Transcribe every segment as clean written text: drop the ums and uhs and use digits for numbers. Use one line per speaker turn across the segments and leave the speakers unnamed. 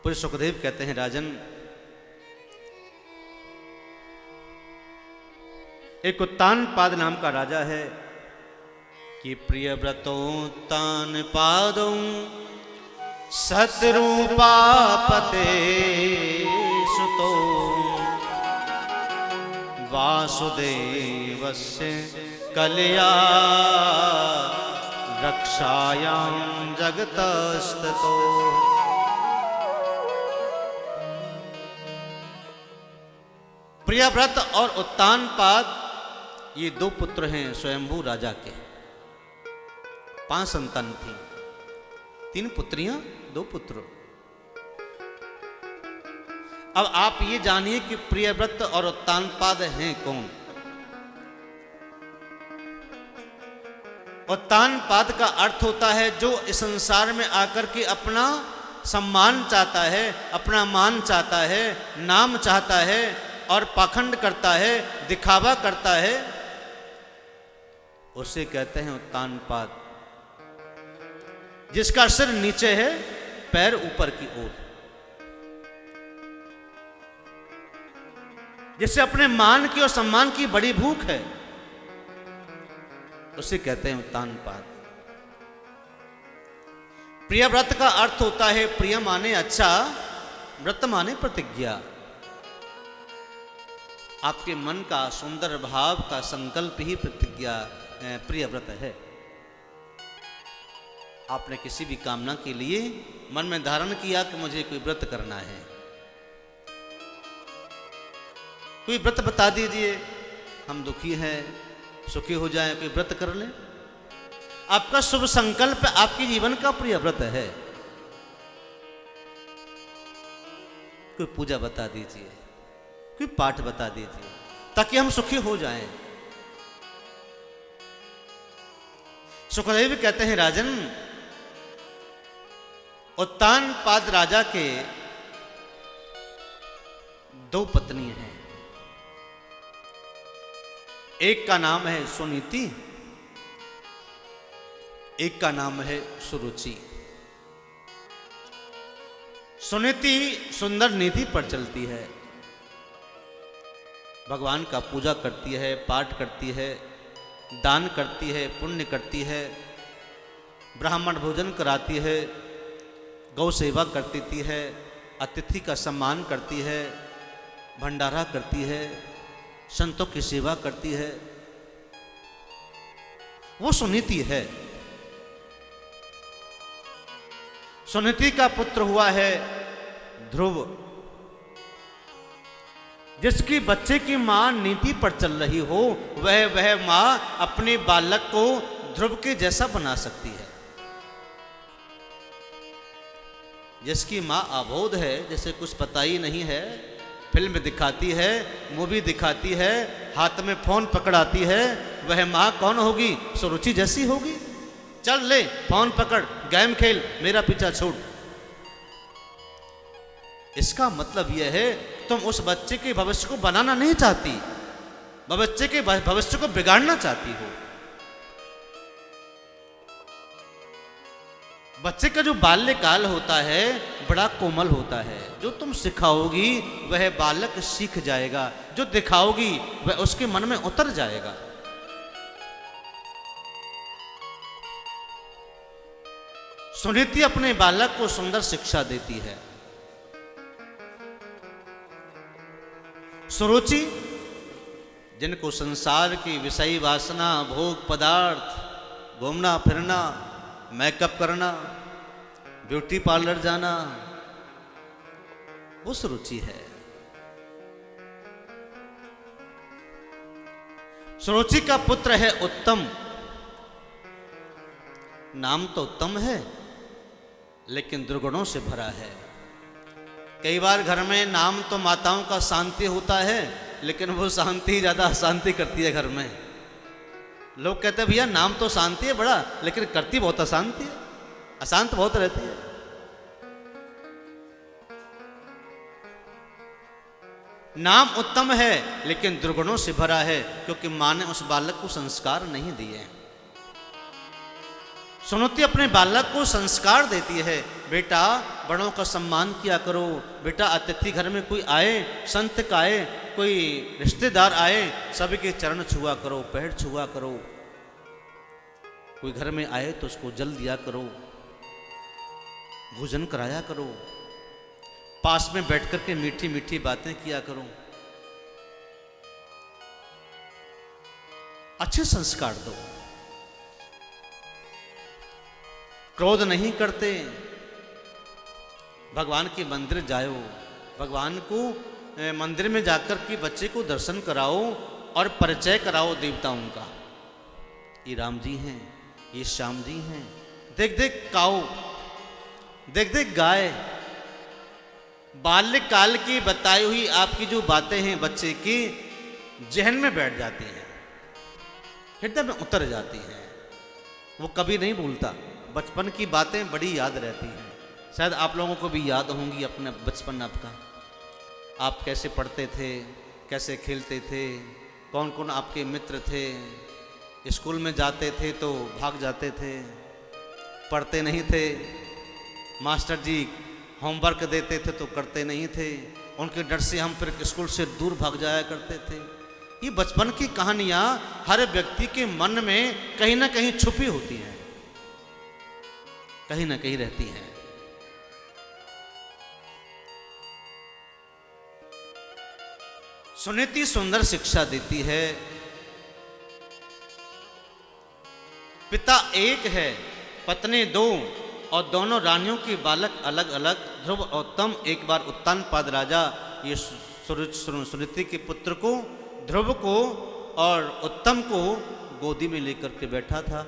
फिर सुखदेव कहते हैं राजन, एक उत्तानपाद नाम का राजा है कि प्रियव्रतोत्तान पादों शत्रुपापते सुतो वासुदेवस्य कलया रक्षायां जगतस्ततो। प्रियव्रत और उत्तानपाद ये दो पुत्र हैं स्वयंभू राजा के। 5 संतान थी, 3 पुत्रियां 2 पुत्र। अब आप ये जानिए कि प्रियव्रत और उत्तानपाद हैं कौन। उत्तानपाद का अर्थ होता है जो इस संसार में आकर के अपना सम्मान चाहता है, अपना मान चाहता है, नाम चाहता है और पाखंड करता है, दिखावा करता है, उसे कहते हैं उत्तानपाद। जिसका सिर नीचे है, पैर ऊपर की ओर, जिससे अपने मान की और सम्मान की बड़ी भूख है, उसे कहते हैं उत्तानपाद। प्रियव्रत का अर्थ होता है प्रिय माने अच्छा, व्रत माने प्रतिज्ञा। आपके मन का सुंदर भाव का संकल्प ही प्रतिज्ञा प्रियव्रत है। आपने किसी भी कामना के लिए मन में धारण किया कि मुझे कोई व्रत करना है, कोई व्रत बता दीजिए, हम दुखी हैं, सुखी हो जाए, कोई व्रत कर ले। आपका शुभ संकल्प आपके जीवन का प्रिय व्रत है। कोई पूजा बता दीजिए, कोई पाठ बता दीजिए, ताकि हम सुखी हो जाएं। सुखदेव कहते हैं राजन, उत्तानपाद राजा के 2 पत्नी हैं। एक का नाम है सुनीति, एक का नाम है सुरुचि। सुनीति सुंदर नीति पर चलती है, भगवान का पूजा करती है, पाठ करती है, दान करती है, पुण्य करती है, ब्राह्मण भोजन कराती है, गौ सेवा करती है, अतिथि का सम्मान करती है, भंडारा करती है, संतों की सेवा करती है। वो सुनीति है। सुनीति का पुत्र हुआ है ध्रुव, जिसकी बच्चे की मां नीति पर चल रही हो, वह मां अपने बालक को ध्रुव के जैसा बना सकती है। जिसकी मां अबोध है, जैसे कुछ पता ही नहीं है, फिल्म दिखाती है, मूवी दिखाती है, हाथ में फोन पकड़ाती है, वह मां कौन होगी? सुरुचि जैसी होगी। चल ले फोन पकड़, गेम खेल, मेरा पीछा छोड़। इसका मतलब यह है तुम उस बच्चे के भविष्य को बनाना नहीं चाहती, बच्चे के भविष्य को बिगाड़ना चाहती हो। बच्चे का जो बाल्यकाल होता है बड़ा कोमल होता है। जो तुम सिखाओगी वह बालक सीख जाएगा, जो दिखाओगी वह उसके मन में उतर जाएगा। सुनीति अपने बालक को सुंदर शिक्षा देती है। सुरुचि, जिनको संसार की विषयी वासना, भोग पदार्थ, घूमना फिरना, मेकअप करना, ब्यूटी पार्लर जाना, उस रुचि है। सुरुचि का पुत्र है उत्तम। नाम तो उत्तम है लेकिन दुर्गुणों से भरा है। कई बार घर में नाम तो माताओं का शांति होता है, लेकिन वो शांति ज्यादा अशांति करती है घर में। लोग कहते हैं भैया नाम तो शांति है बड़ा, लेकिन करती बहुत अशांति है, अशांत बहुत रहती है। नाम उत्तम है लेकिन दुर्गुणों से भरा है, क्योंकि मां ने उस बालक को संस्कार नहीं दिए। सुनीति अपने बालक को संस्कार देती है बेटा बड़ों का सम्मान किया करो, बेटा अतिथि घर में कोई आए, संत का आए, कोई रिश्तेदार आए, सभी के चरण छुआ करो, पैर छुआ करो, कोई घर में आए तो उसको जल दिया करो, भोजन कराया करो, पास में बैठ कर के मीठी मीठी बातें किया करो, अच्छे संस्कार दो। क्रोध नहीं करते, भगवान के मंदिर जाओ, भगवान को मंदिर में जाकर के बच्चे को दर्शन कराओ और परिचय कराओ देवताओं का। ये राम जी हैं, ये श्याम जी हैं, देख देख काऊ, देख देख गाय। बाल्यकाल की बताई हुई आपकी जो बातें हैं बच्चे की जहन में बैठ जाती हैं, हृदय में उतर जाती हैं, वो कभी नहीं भूलता। बचपन की बातें बड़ी याद रहती हैं। शायद आप लोगों को भी याद होंगी अपना बचपन आपका, आप कैसे पढ़ते थे, कैसे खेलते थे, कौन कौन आपके मित्र थे, स्कूल में जाते थे तो भाग जाते थे, पढ़ते नहीं थे, मास्टर जी होमवर्क देते थे तो करते नहीं थे, उनके डर से हम फिर स्कूल से दूर भाग जाया करते थे। ये बचपन की कहानियाँ हर व्यक्ति के मन में कहीं ना कहीं छुपी होती हैं, कहीं ना कहीं रहती हैं। सुनीति सुंदर शिक्षा देती है। पिता एक है, पत्नी दो, और दोनों रानियों के बालक अलग अलग। ध्रुव और उत्तम एक बार उत्तानपाद राजा ये सुनीति के पुत्र को, ध्रुव को और उत्तम को गोदी में लेकर के बैठा था।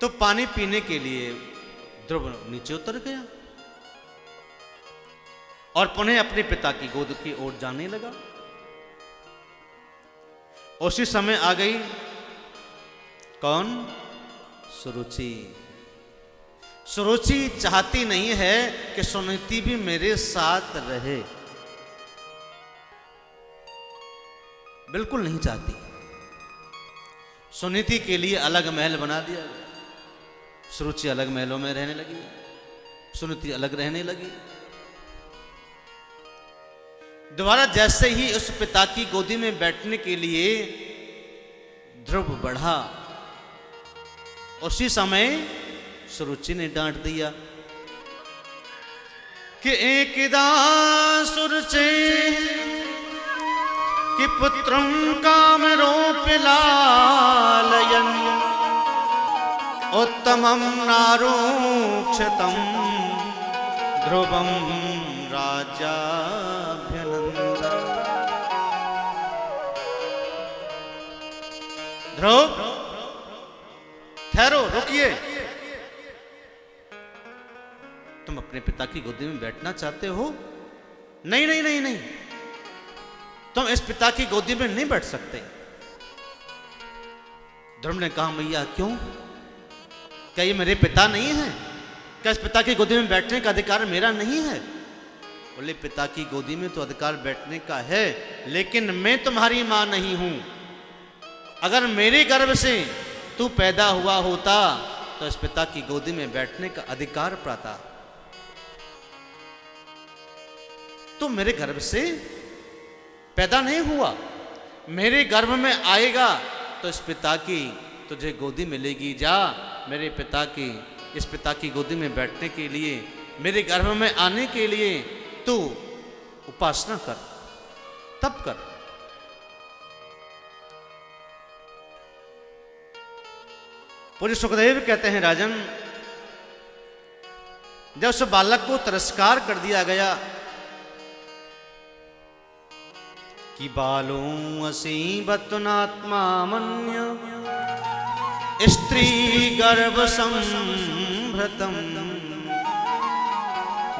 तो पानी पीने के लिए ध्रुव नीचे उतर गया और पुनः अपने पिता की गोद की ओर जाने लगा। उसी समय आ गई कौन? सुरुचि। सुरुचि चाहती नहीं है कि सुनीति भी मेरे साथ रहे, बिल्कुल नहीं चाहती। सुनीति के लिए अलग महल बना दिया गया। सुरुचि अलग महलों में रहने लगी, सुनीति अलग रहने लगी। दोबारा जैसे ही उस पिता की गोदी में बैठने के लिए ध्रुव बढ़ा, उसी समय सुरुचि ने डांट दिया कि एकदा सुरुचि कि पुत्रं कामरोपिलालयन् उत्तमं नारोक्षतं ध्रुवं राज्याभ्यनन्दन्। ध्रुव ठहरो, रुकिए। तुम अपने पिता की गोदी में बैठना चाहते हो? नहीं नहीं नहीं नहीं, तुम इस पिता की गोदी में नहीं बैठ सकते। ध्रुव ने कहा मैया क्यों? क्या ये मेरे पिता नहीं है? क्या इस पिता की गोदी में बैठने का अधिकार मेरा नहीं है? बोले पिता की गोदी में तो अधिकार बैठने का है, लेकिन मैं तुम्हारी मां नहीं हूं। अगर मेरे गर्भ से तू पैदा हुआ होता तो इस पिता की गोदी में बैठने का अधिकार पाता। तू मेरे गर्भ से पैदा नहीं हुआ, मेरे गर्भ में आएगा तो इस पिता की तुझे गोदी मिलेगी। जा मेरे पिता की, इस पिता की गोदी में बैठने के लिए, मेरे गर्भ में आने के लिए तू उपासना कर, तप कर। पूज्य सुखदेव कहते हैं राजन, जब उस बालक को तिरस्कार कर दिया गया कि बालों असीबतुनात्मा मन्य स्त्री गर्भ संभृतम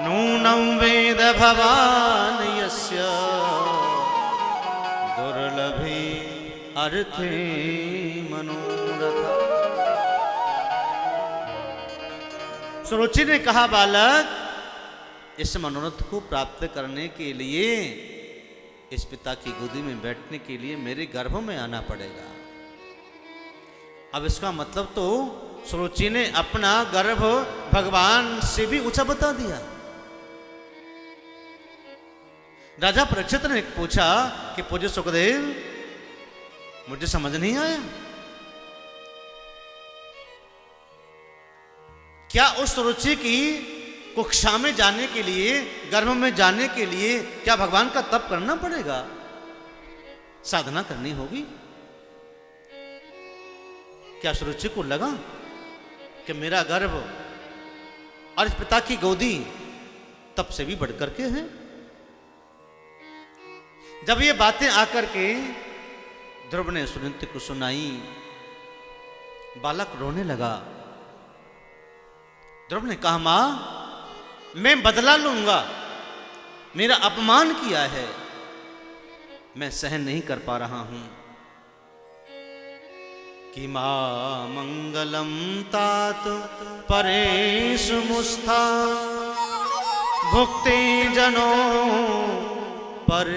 नूनं वेद भवान यस्य दुर्लभे अर्थे मनोरथ। सुरुचि ने कहा बालक, इस मनोरथ को प्राप्त करने के लिए इस पिता की गोदी में बैठने के लिए मेरे गर्भ में आना पड़ेगा। अब इसका मतलब तो सुरुचि ने अपना गर्भ भगवान से भी ऊंचा बता दिया। राजा परीक्षित ने पूछा कि पूज्य सुखदेव, मुझे समझ नहीं आया, क्या उस सुरुचि की कुक्षा में जाने के लिए, गर्भ में जाने के लिए क्या भगवान का तप करना पड़ेगा, साधना करनी होगी? क्या सुरुचि को लगा कि मेरा गर्भ और इस पिता की गोदी तप से भी बढ़कर के है? जब ये बातें आकर के ध्रुव ने सुनीति को सुनाई, बालक रोने लगा। ध्रुव ने कहा, मां, मैं बदला लूंगा, मेरा अपमान किया है, मैं सहन नहीं कर पा रहा हूं। कि मां मंगलम तात परेश मुस्था भुक्ति जनो पर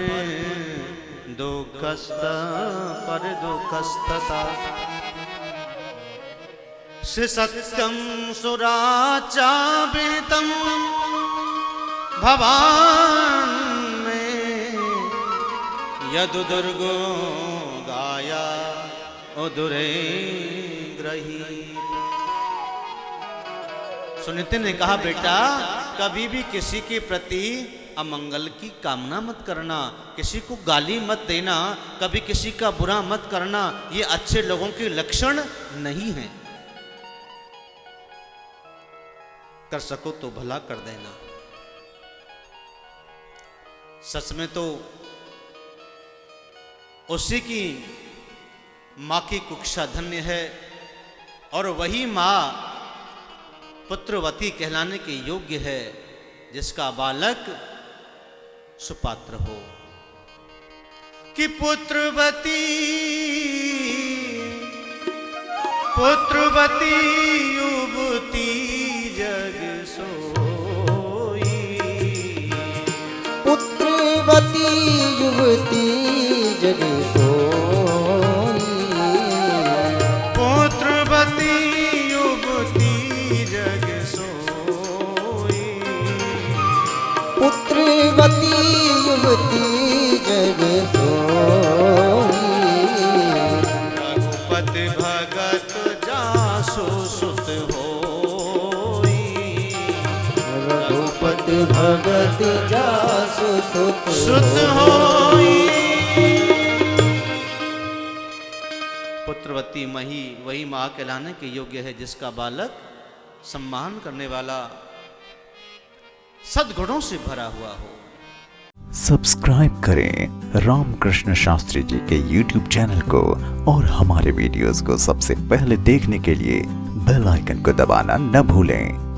दुखस्तता सत्यम सुराचाभितम भवान में यदु दुर्गो गाया उदुरे ग्रही। सुनीति ने कहा, बेटा, कभी भी किसी के प्रति अमंगल की कामना मत करना, किसी को गाली मत देना, कभी किसी का बुरा मत करना, ये अच्छे लोगों के लक्षण नहीं है। कर सको तो भला कर देना। सच में तो उसी की मां की कुक्षा धन्य है और वही मां पुत्रवती कहलाने के योग्य है जिसका बालक सुपात्र हो। कि पुत्रवती युवती जग सोई,
पुत्रवती युवती जग सोई,
पुत्रवती युवती जग सोई,
पुत्रवती युवती जग सोई,
रघुपति भगत जासु सुत होई,
रघुपति भगत जासु
सुत होई। पुत्रवती मही वही मां कहलाने के योग्य है जिसका बालक सम्मान करने वाला, सद्गुणों से भरा हुआ हो।
सब्सक्राइब करें रामकृष्ण शास्त्री जी के YouTube चैनल को और हमारे वीडियोस को सबसे पहले देखने के लिए बेल आइकन को दबाना न भूलें।